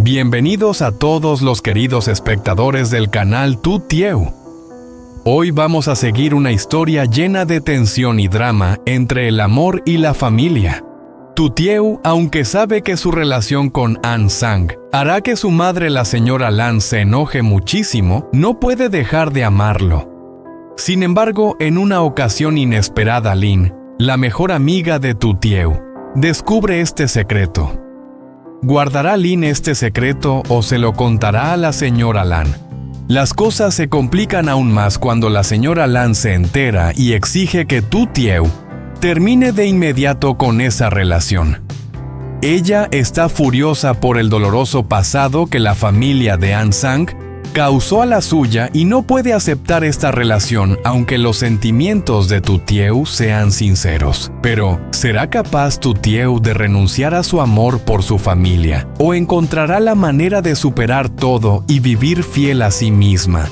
Bienvenidos a todos los queridos espectadores del canal Tu Tieu. Hoy vamos a seguir una historia llena de tensión y drama entre el amor y la familia. Tu Tieu, aunque sabe que su relación con An Sang hará que su madre, la señora Lan, se enoje muchísimo, no puede dejar de amarlo. Sin embargo, en una ocasión inesperada, Lin, la mejor amiga de Tu Tieu, descubre este secreto. ¿Guardará Lin este secreto o se lo contará a la señora Lan? Las cosas se complican aún más cuando la señora Lan se entera y exige que Tu Tieu termine de inmediato con esa relación. Ella está furiosa por el doloroso pasado que la familia de An Sang causó a la suya y no puede aceptar esta relación aunque los sentimientos de Tu Tieu sean sinceros. Pero, ¿será capaz Tu Tieu de renunciar a su amor por su familia? ¿O encontrará la manera de superar todo y vivir fiel a sí misma?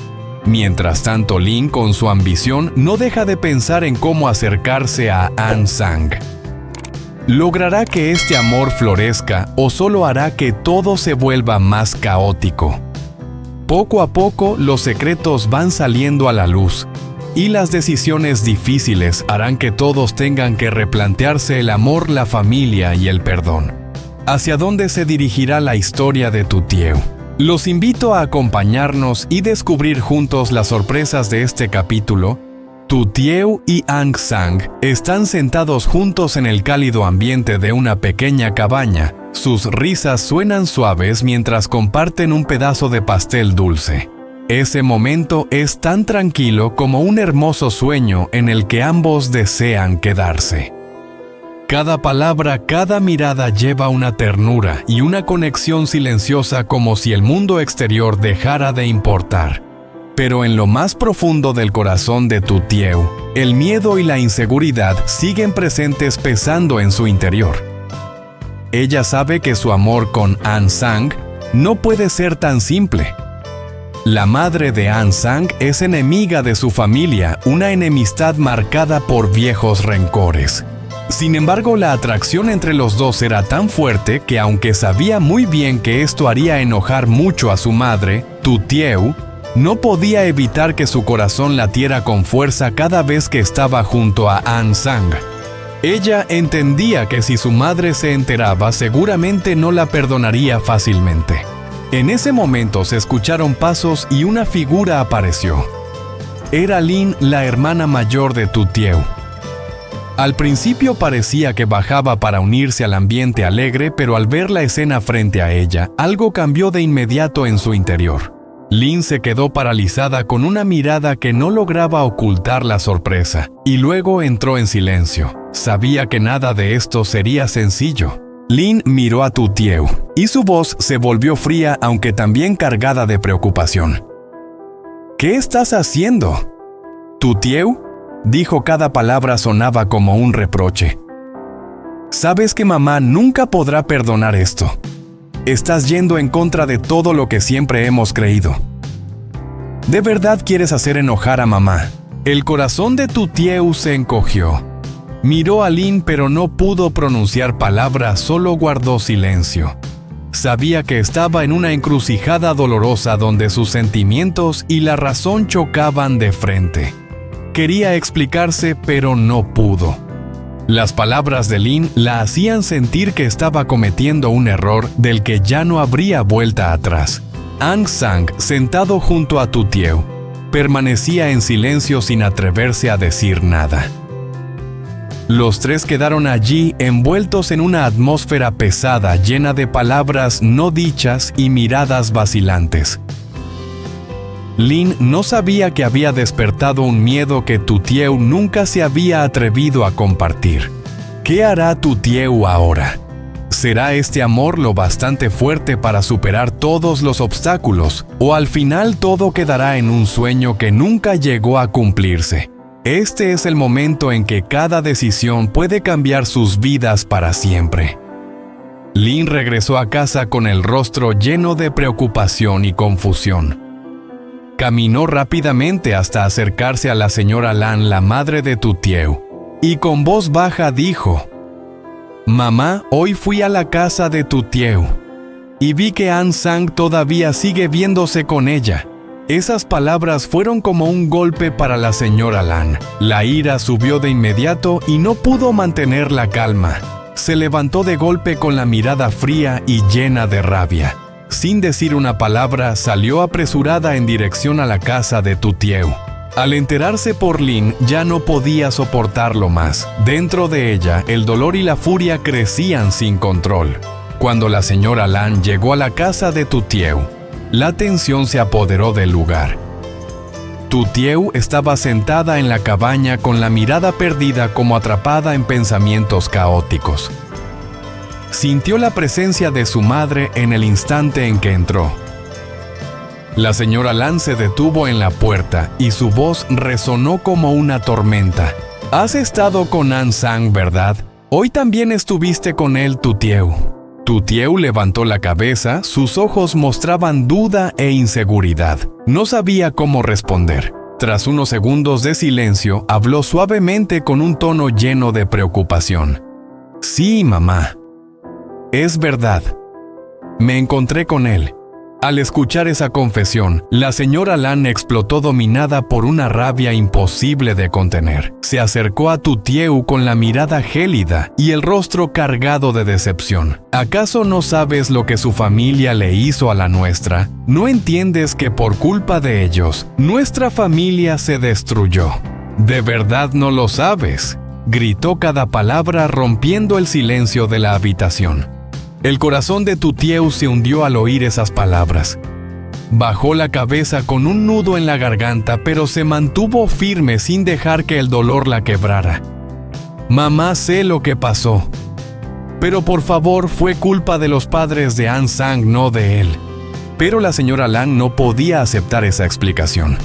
Mientras tanto, Lin, con su ambición, no deja de pensar en cómo acercarse a An Sang. ¿Logrará que este amor florezca o solo hará que todo se vuelva más caótico? Poco a poco, los secretos van saliendo a la luz, y las decisiones difíciles harán que todos tengan que replantearse el amor, la familia y el perdón. ¿Hacia dónde se dirigirá la historia de Tu Tieu? Los invito a acompañarnos y descubrir juntos las sorpresas de este capítulo. Tu Tieu y An Sang están sentados juntos en el cálido ambiente de una pequeña cabaña. Sus risas suenan suaves mientras comparten un pedazo de pastel dulce. Ese momento es tan tranquilo como un hermoso sueño en el que ambos desean quedarse. Cada palabra, cada mirada lleva una ternura y una conexión silenciosa como si el mundo exterior dejara de importar. Pero en lo más profundo del corazón de Tu Tieu, el miedo y la inseguridad siguen presentes pesando en su interior. Ella sabe que su amor con An Sang no puede ser tan simple. La madre de An Sang es enemiga de su familia, una enemistad marcada por viejos rencores. Sin embargo, la atracción entre los dos era tan fuerte que aunque sabía muy bien que esto haría enojar mucho a su madre, Tu Tieu no podía evitar que su corazón latiera con fuerza cada vez que estaba junto a An Sang. Ella entendía que si su madre se enteraba, seguramente no la perdonaría fácilmente. En ese momento se escucharon pasos y una figura apareció. Era Lin, la hermana mayor de Tu Tieu. Al principio parecía que bajaba para unirse al ambiente alegre, pero al ver la escena frente a ella, algo cambió de inmediato en su interior. Lin se quedó paralizada con una mirada que no lograba ocultar la sorpresa, y luego entró en silencio. Sabía que nada de esto sería sencillo. Lin miró a Tu Tieu, y su voz se volvió fría aunque también cargada de preocupación. ¿Qué estás haciendo? Tu Tieu, dijo, cada palabra sonaba como un reproche. Sabes que mamá nunca podrá perdonar esto. Estás yendo en contra de todo lo que siempre hemos creído. ¿De verdad quieres hacer enojar a mamá? El corazón de Tu Tieu se encogió. Miró a Lin pero no pudo pronunciar palabra, solo guardó silencio. Sabía que estaba en una encrucijada dolorosa donde sus sentimientos y la razón chocaban de frente. Quería explicarse pero no pudo. Las palabras de Lin la hacían sentir que estaba cometiendo un error del que ya no habría vuelta atrás. An Sang, sentado junto a Tu Tieu, permanecía en silencio sin atreverse a decir nada. Los tres quedaron allí envueltos en una atmósfera pesada llena de palabras no dichas y miradas vacilantes. Lin no sabía que había despertado un miedo que Tu Tieu nunca se había atrevido a compartir. ¿Qué hará Tu Tieu ahora? ¿Será este amor lo bastante fuerte para superar todos los obstáculos? ¿O al final todo quedará en un sueño que nunca llegó a cumplirse? Este es el momento en que cada decisión puede cambiar sus vidas para siempre. Lin regresó a casa con el rostro lleno de preocupación y confusión. Caminó rápidamente hasta acercarse a la señora Lan, la madre de Tu Tieu, y con voz baja dijo: «Mamá, hoy fui a la casa de Tu Tieu y vi que An Sang todavía sigue viéndose con ella. Esas palabras fueron como un golpe para la señora Lan. La ira subió de inmediato y no pudo mantener la calma. Se levantó de golpe con la mirada fría y llena de rabia. Sin decir una palabra, salió apresurada en dirección a la casa de Tu Tieu. Al enterarse por Lin, ya no podía soportarlo más. Dentro de ella, el dolor y la furia crecían sin control. Cuando la señora Lan llegó a la casa de Tu Tieu, la tensión se apoderó del lugar. Tu Tieu estaba sentada en la cabaña con la mirada perdida, como atrapada en pensamientos caóticos. Sintió la presencia de su madre en el instante en que entró. La señora Lan se detuvo en la puerta y su voz resonó como una tormenta. «Has estado con An Sang, ¿verdad? Hoy también estuviste con él, Tu Tieu». Tu Tieu levantó la cabeza, sus ojos mostraban duda e inseguridad. No sabía cómo responder. Tras unos segundos de silencio, habló suavemente con un tono lleno de preocupación. «Sí, mamá. Es verdad. Me encontré con él». Al escuchar esa confesión, la señora Lan explotó dominada por una rabia imposible de contener. Se acercó a Tu Tieu con la mirada gélida y el rostro cargado de decepción. ¿Acaso no sabes lo que su familia le hizo a la nuestra? ¿No entiendes que por culpa de ellos, nuestra familia se destruyó? ¿De verdad no lo sabes?, gritó cada palabra rompiendo el silencio de la habitación. El corazón de Tu Tieu se hundió al oír esas palabras. Bajó la cabeza con un nudo en la garganta, pero se mantuvo firme sin dejar que el dolor la quebrara. «Mamá, sé lo que pasó. Pero por favor, fue culpa de los padres de An Sang, no de él». Pero la señora Lan no podía aceptar esa explicación.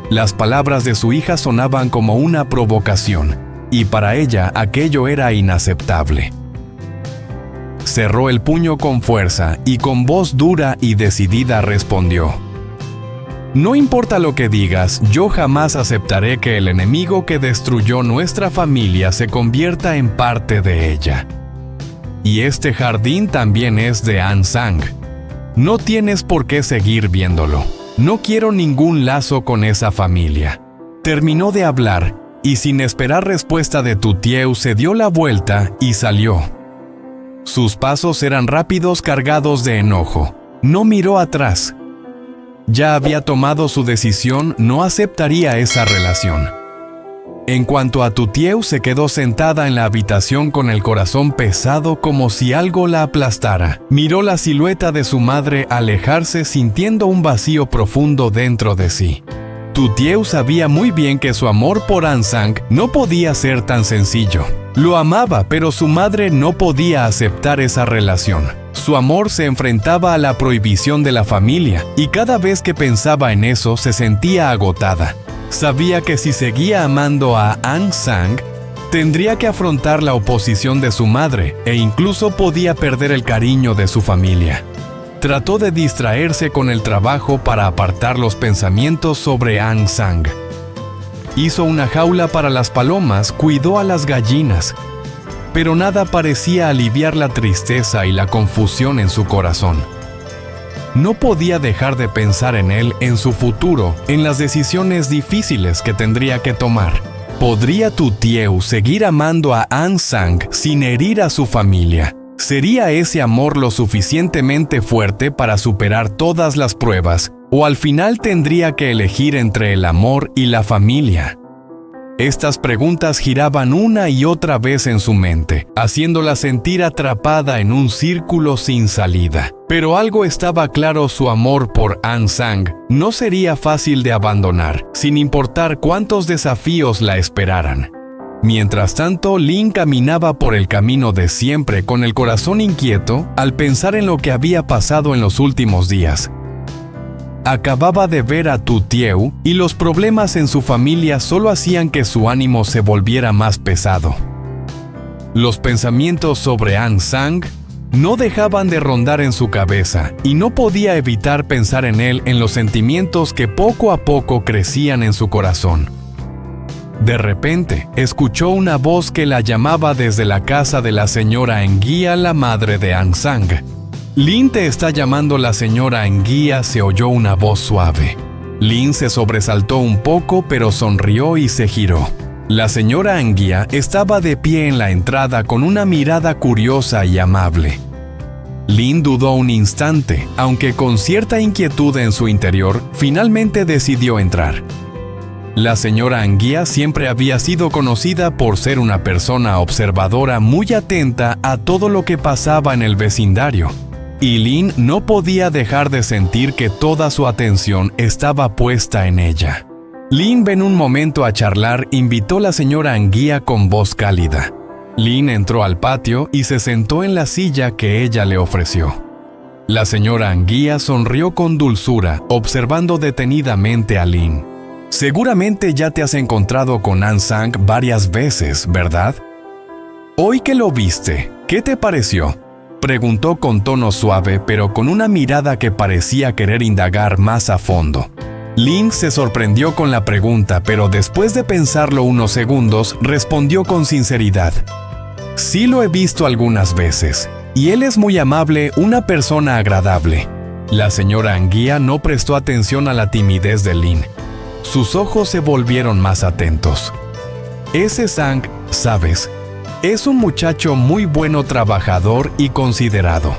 Las palabras de su hija sonaban como una provocación, y para ella aquello era inaceptable. Cerró el puño con fuerza y con voz dura y decidida respondió: «No importa lo que digas, yo jamás aceptaré que el enemigo que destruyó nuestra familia se convierta en parte de ella. Y este jardín también es de An Sang. No tienes por qué seguir viéndolo. No quiero ningún lazo con esa familia». Terminó de hablar y sin esperar respuesta de Tu Tieu se dio la vuelta y salió. Sus pasos eran rápidos, cargados de enojo. No miró atrás. Ya había tomado su decisión, no aceptaría esa relación. En cuanto a Tu Tieu, se quedó sentada en la habitación con el corazón pesado como si algo la aplastara. Miró la silueta de su madre alejarse sintiendo un vacío profundo dentro de sí. Tu Tieu sabía muy bien que su amor por An Sang no podía ser tan sencillo. Lo amaba, pero su madre no podía aceptar esa relación. Su amor se enfrentaba a la prohibición de la familia, y cada vez que pensaba en eso se sentía agotada. Sabía que si seguía amando a An Sang, tendría que afrontar la oposición de su madre, e incluso podía perder el cariño de su familia. Trató de distraerse con el trabajo para apartar los pensamientos sobre An Sang. Hizo una jaula para las palomas, cuidó a las gallinas, pero nada parecía aliviar la tristeza y la confusión en su corazón. No podía dejar de pensar en él, en su futuro, en las decisiones difíciles que tendría que tomar. ¿Podría Tu Tieu seguir amando a An Sang sin herir a su familia? ¿Sería ese amor lo suficientemente fuerte para superar todas las pruebas? ¿O al final tendría que elegir entre el amor y la familia? Estas preguntas giraban una y otra vez en su mente, haciéndola sentir atrapada en un círculo sin salida. Pero algo estaba claro: su amor por An Sang no sería fácil de abandonar, sin importar cuántos desafíos la esperaran. Mientras tanto, Lin caminaba por el camino de siempre con el corazón inquieto al pensar en lo que había pasado en los últimos días. Acababa de ver a Tu Tieu y los problemas en su familia solo hacían que su ánimo se volviera más pesado. Los pensamientos sobre An Sang no dejaban de rondar en su cabeza y no podía evitar pensar en él, en los sentimientos que poco a poco crecían en su corazón. De repente, escuchó una voz que la llamaba desde la casa de la señora Enguía, la madre de An Sang. Lynn, te está llamando la señora Anguía, se oyó una voz suave. Lynn se sobresaltó un poco, pero sonrió y se giró. La señora Anguía estaba de pie en la entrada con una mirada curiosa y amable. Lynn dudó un instante, aunque con cierta inquietud en su interior, finalmente decidió entrar. La señora Anguía siempre había sido conocida por ser una persona observadora muy atenta a todo lo que pasaba en el vecindario, y Lynn no podía dejar de sentir que toda su atención estaba puesta en ella. Lynn, en un momento a charlar, invitó a la señora Anguía con voz cálida. Lynn entró al patio y se sentó en la silla que ella le ofreció. La señora Anguía sonrió con dulzura, observando detenidamente a Lynn. Seguramente ya te has encontrado con An Sang varias veces, ¿verdad? Hoy que lo viste, ¿qué te pareció?, preguntó con tono suave, pero con una mirada que parecía querer indagar más a fondo. Lynn se sorprendió con la pregunta, pero después de pensarlo unos segundos, respondió con sinceridad. Sí, lo he visto algunas veces, y él es muy amable, una persona agradable. La señora Anguía no prestó atención a la timidez de Lynn. Sus ojos se volvieron más atentos. Ese Sang, sabes, es un muchacho muy bueno, trabajador y considerado.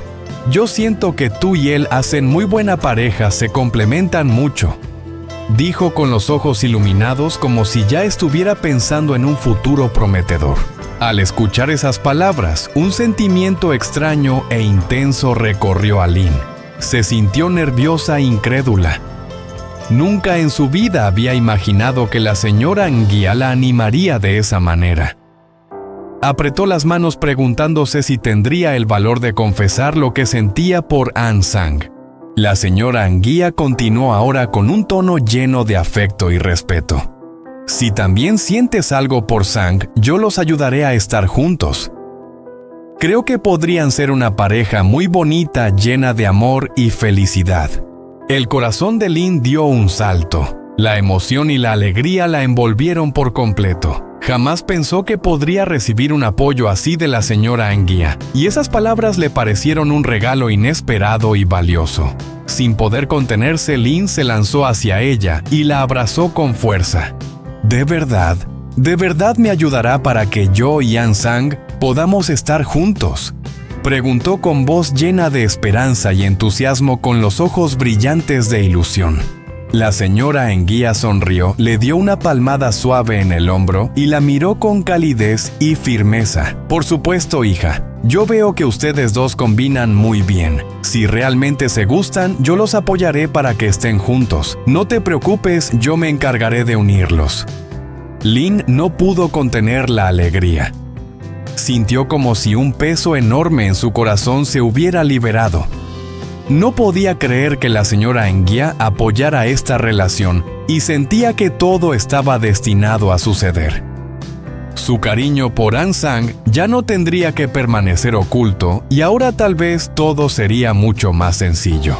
Yo siento que tú y él hacen muy buena pareja, se complementan mucho, dijo con los ojos iluminados como si ya estuviera pensando en un futuro prometedor. Al escuchar esas palabras, un sentimiento extraño e intenso recorrió a Lynn. Se sintió nerviosa e incrédula. Nunca en su vida había imaginado que la señora Anguía la animaría de esa manera. Apretó las manos preguntándose si tendría el valor de confesar lo que sentía por An Sang. La señora Anguía continuó ahora con un tono lleno de afecto y respeto. Si también sientes algo por Sang, yo los ayudaré a estar juntos. Creo que podrían ser una pareja muy bonita, llena de amor y felicidad. El corazón de Lynn dio un salto. La emoción y la alegría la envolvieron por completo. Jamás pensó que podría recibir un apoyo así de la señora Anguía, y esas palabras le parecieron un regalo inesperado y valioso. Sin poder contenerse, Lynn se lanzó hacia ella y la abrazó con fuerza. ¿De verdad me ayudará para que yo y An Sang podamos estar juntos?, preguntó con voz llena de esperanza y entusiasmo, con los ojos brillantes de ilusión. La señora Anguía sonrió, le dio una palmada suave en el hombro y la miró con calidez y firmeza. Por supuesto, hija, yo veo que ustedes dos combinan muy bien. Si realmente se gustan, yo los apoyaré para que estén juntos. No te preocupes, yo me encargaré de unirlos. Lynn no pudo contener la alegría. Sintió como si un peso enorme en su corazón se hubiera liberado. No podía creer que la señora Anguía apoyara esta relación y sentía que todo estaba destinado a suceder. Su cariño por An Sang ya no tendría que permanecer oculto y ahora tal vez todo sería mucho más sencillo.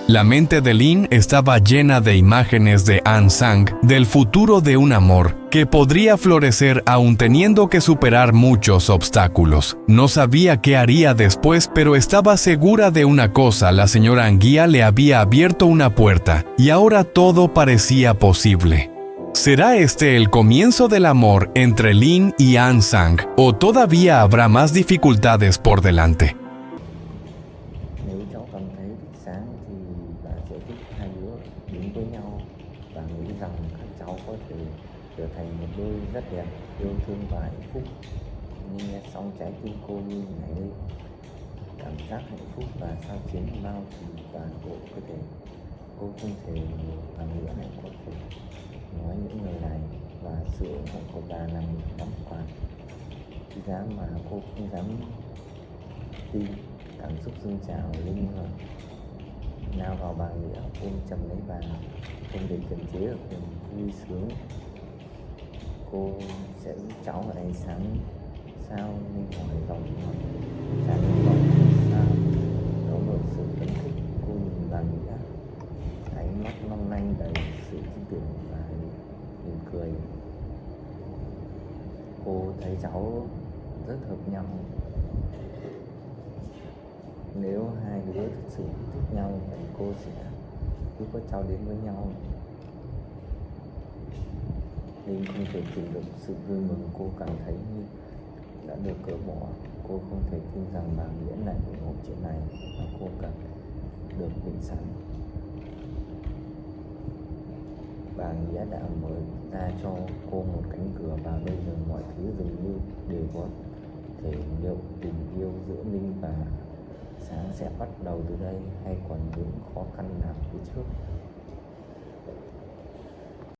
La mente de Lynn estaba llena de imágenes de An Sang, del futuro de un amor que podría florecer aún teniendo que superar muchos obstáculos. No sabía qué haría después, pero estaba segura de una cosa: la señora Anguía le había abierto una puerta y ahora todo parecía posible. ¿Será este el comienzo del amor entre Lynn y An Sang, o todavía habrá más dificultades por delante? Nếu cháu cảm thấy thích Sáng thì bà sẽ thích hai đứa đến với nhau và nghĩ rằng các cháu có thể trở thành một đôi rất đẹp, yêu thương và hạnh phúc. Nhưng nghe xong trái tim cô như nhảy lên, cảm giác hạnh phúc và sao chiến bao trùm toàn bộ cơ thể. Cô không thể một lần nữa này có thể nói những lời này, và sự ủng hộ của bà là một món quà quý giá mà cô không dám tin. Cảm xúc dâng trào linh hồn lao vào bà Nghĩa, ôm chầm lấy bà, không để kiềm chế được niềm vui sướng. Cô sẽ giúp cháu ở đây sáng sao nên hỏi dòng tràn ngập lòng sao đổ nổi sự phấn khích. Cô nhìn bà Nghĩa, ánh mắt long lanh đầy sự tin tưởng và mỉm cười. Cô thấy cháu rất hợp nhau. Nếu hai đứa thực sự thích nhau thì cô sẽ cứ có trao đến với nhau. Linh không thể tìm được sự vui mừng cô cảm thấy như đã được cởi bỏ. Cô không thể tin rằng bà Nghĩa lại ủng hộ chuyện này và cô cần được định sẵn. Bà Nghĩa đã mở ra cho cô một cánh cửa và bây giờ mọi thứ dường như đều có thể liệu tình yêu giữa Linh và Sáng sẽ bắt đầu từ đây hay còn những khó khăn nào phía trước.